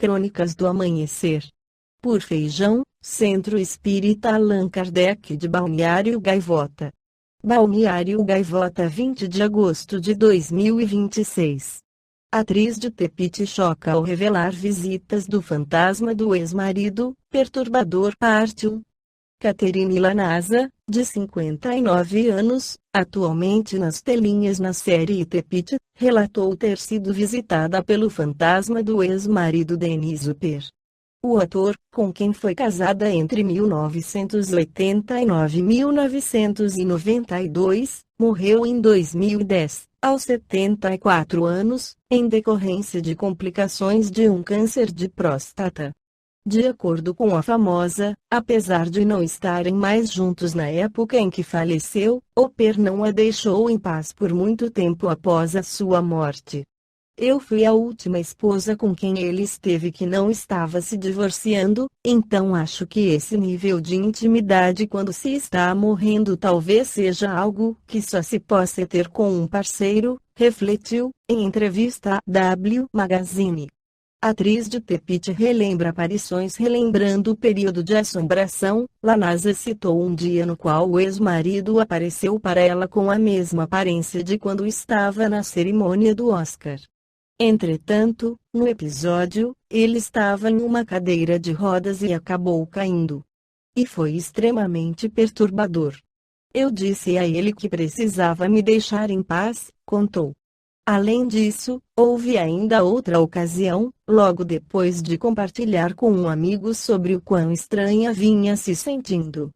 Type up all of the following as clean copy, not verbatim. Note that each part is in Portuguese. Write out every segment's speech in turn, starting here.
Crônicas do Amanhecer. Por Feijão, Centro Espírita Allan Kardec de Balneário Gaivota. Balneário Gaivota, 20 de agosto de 2026. Atriz de Tepiti choca ao revelar visitas do fantasma do ex-marido, perturbador. Parte 1. Caterine Lanasa, de 59 anos, atualmente nas telinhas na série Tepiti, relatou ter sido visitada pelo fantasma do ex-marido Denis Upper. O ator, com quem foi casada entre 1989 e 1992, morreu em 2010, aos 74 anos, em decorrência de complicações de um câncer de próstata. De acordo com a famosa, apesar de não estarem mais juntos na época em que faleceu, Upper não a deixou em paz por muito tempo após a sua morte. Eu fui a última esposa com quem ele esteve que não estava se divorciando, então acho que esse nível de intimidade quando se está morrendo talvez seja algo que só se possa ter com um parceiro, refletiu, em entrevista à W Magazine. A atriz de Tepiti relembra aparições relembrando o período de assombração. Lanasa citou um dia no qual o ex-marido apareceu para ela com a mesma aparência de quando estava na cerimônia do Oscar. Entretanto, no episódio, ele estava em uma cadeira de rodas e acabou caindo. E foi extremamente perturbador. Eu disse a ele que precisava me deixar em paz, contou. Além disso, houve ainda outra ocasião, logo depois de compartilhar com um amigo sobre o quão estranha vinha se sentindo.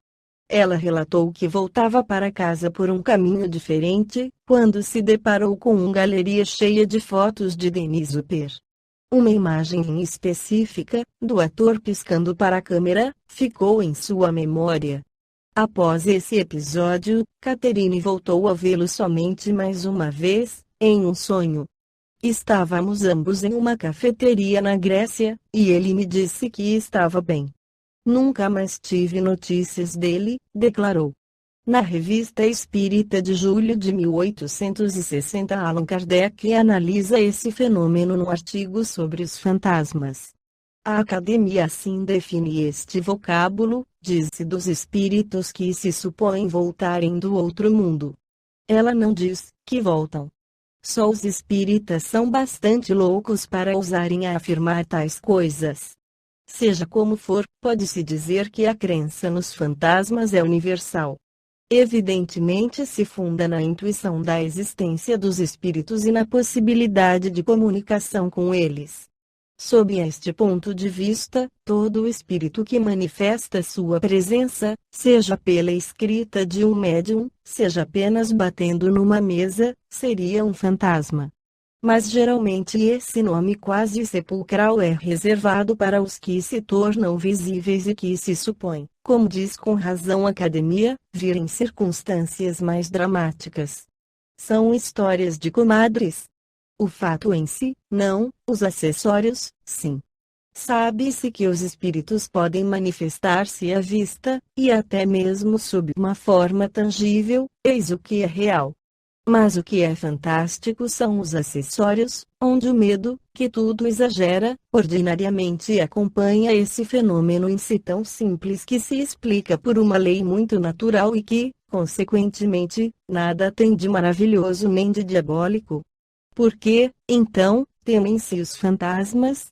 Ela relatou que voltava para casa por um caminho diferente, quando se deparou com uma galeria cheia de fotos de Denis Upper. Uma imagem específica, do ator piscando para a câmera, ficou em sua memória. Após esse episódio, Caterine voltou a vê-lo somente mais uma vez, em um sonho. Estávamos ambos em uma cafeteria na Grécia, e ele me disse que estava bem. Nunca mais tive notícias dele, declarou. Na Revista Espírita de julho de 1860, Allan Kardec analisa esse fenômeno no artigo sobre os fantasmas. A Academia assim define este vocábulo, diz-se dos espíritos que se supõem voltarem do outro mundo. Ela não diz que voltam. Só os espíritas são bastante loucos para ousarem a afirmar tais coisas. Seja como for, pode-se dizer que a crença nos fantasmas é universal. Evidentemente se funda na intuição da existência dos espíritos e na possibilidade de comunicação com eles. Sob este ponto de vista, todo espírito que manifesta sua presença, seja pela escrita de um médium, seja apenas batendo numa mesa, seria um fantasma. Mas geralmente esse nome quase sepulcral é reservado para os que se tornam visíveis e que se supõe, como diz com razão a Academia, vir em circunstâncias mais dramáticas. São histórias de comadres. O fato em si, não, os acessórios, sim. Sabe-se que os espíritos podem manifestar-se à vista, e até mesmo sob uma forma tangível, eis o que é real. Mas o que é fantástico são os acessórios, onde o medo, que tudo exagera, ordinariamente acompanha esse fenômeno em si tão simples que se explica por uma lei muito natural e que, consequentemente, nada tem de maravilhoso nem de diabólico. Por que, então, temem-se os fantasmas?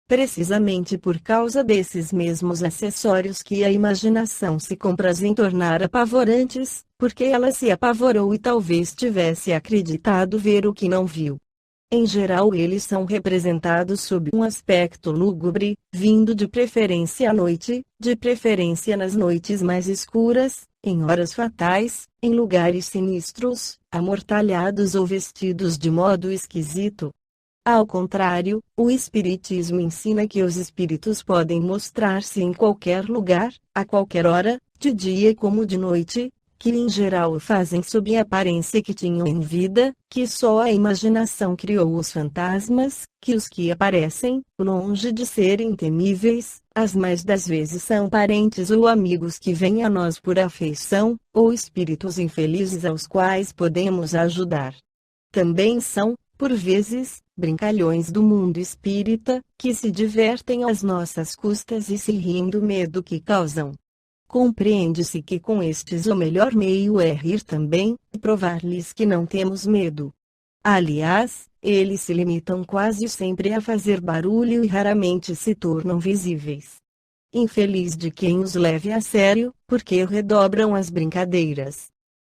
Precisamente por causa desses mesmos acessórios que a imaginação se compraz em tornar apavorantes, porque ela se apavorou e talvez tivesse acreditado ver o que não viu. Em geral eles são representados sob um aspecto lúgubre, vindo de preferência à noite, de preferência nas noites mais escuras, em horas fatais, em lugares sinistros, amortalhados ou vestidos de modo esquisito. Ao contrário, o Espiritismo ensina que os espíritos podem mostrar-se em qualquer lugar, a qualquer hora, de dia como de noite, que em geral o fazem sob a aparência que tinham em vida, que só a imaginação criou os fantasmas, que os que aparecem, longe de serem temíveis, as mais das vezes são parentes ou amigos que vêm a nós por afeição, ou espíritos infelizes aos quais podemos ajudar. Também são, por vezes, brincalhões do mundo espírita, que se divertem às nossas custas e se riem do medo que causam. Compreende-se que com estes o melhor meio é rir também, e provar-lhes que não temos medo. Aliás, eles se limitam quase sempre a fazer barulho e raramente se tornam visíveis. Infeliz de quem os leve a sério, porque redobram as brincadeiras.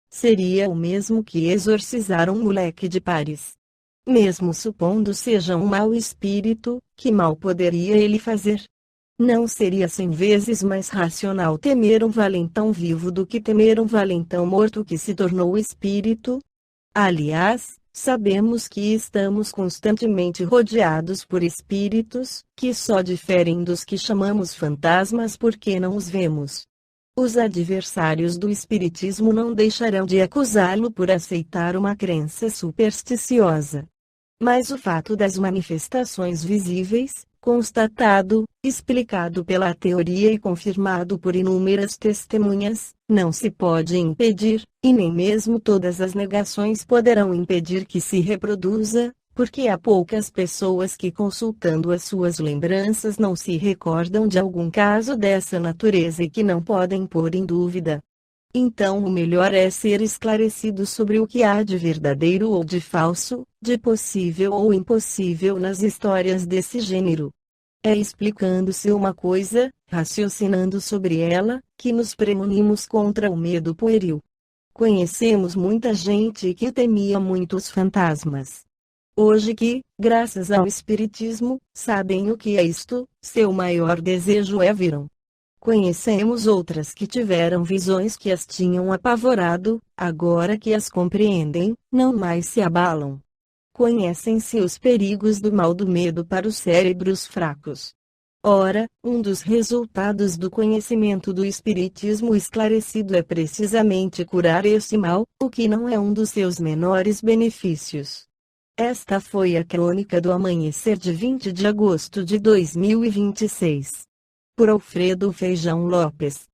Seria o mesmo que exorcizar um moleque de Paris. Mesmo supondo seja um mau espírito, que mal poderia ele fazer? Não seria 100 vezes mais racional temer um valentão vivo do que temer um valentão morto que se tornou espírito? Aliás, sabemos que estamos constantemente rodeados por espíritos, que só diferem dos que chamamos fantasmas porque não os vemos. Os adversários do espiritismo não deixarão de acusá-lo por aceitar uma crença supersticiosa. Mas o fato das manifestações visíveis, constatado, explicado pela teoria e confirmado por inúmeras testemunhas, não se pode impedir, e nem mesmo todas as negações poderão impedir que se reproduza, porque há poucas pessoas que, consultando as suas lembranças, não se recordam de algum caso dessa natureza e que não podem pôr em dúvida. Então o melhor é ser esclarecido sobre o que há de verdadeiro ou de falso, de possível ou impossível nas histórias desse gênero. É explicando-se uma coisa, raciocinando sobre ela, que nos premunimos contra o medo pueril. Conhecemos muita gente que temia muitos fantasmas. Hoje que, graças ao espiritismo, sabem o que é isto, seu maior desejo é virão. Conhecemos outras que tiveram visões que as tinham apavorado, agora que as compreendem, não mais se abalam. Conhecem-se os perigos do mal do medo para os cérebros fracos. Ora, um dos resultados do conhecimento do espiritismo esclarecido é precisamente curar esse mal, o que não é um dos seus menores benefícios. Esta foi a crônica do amanhecer de 20 de agosto de 2026. Por Alfredo Feijão Lopes.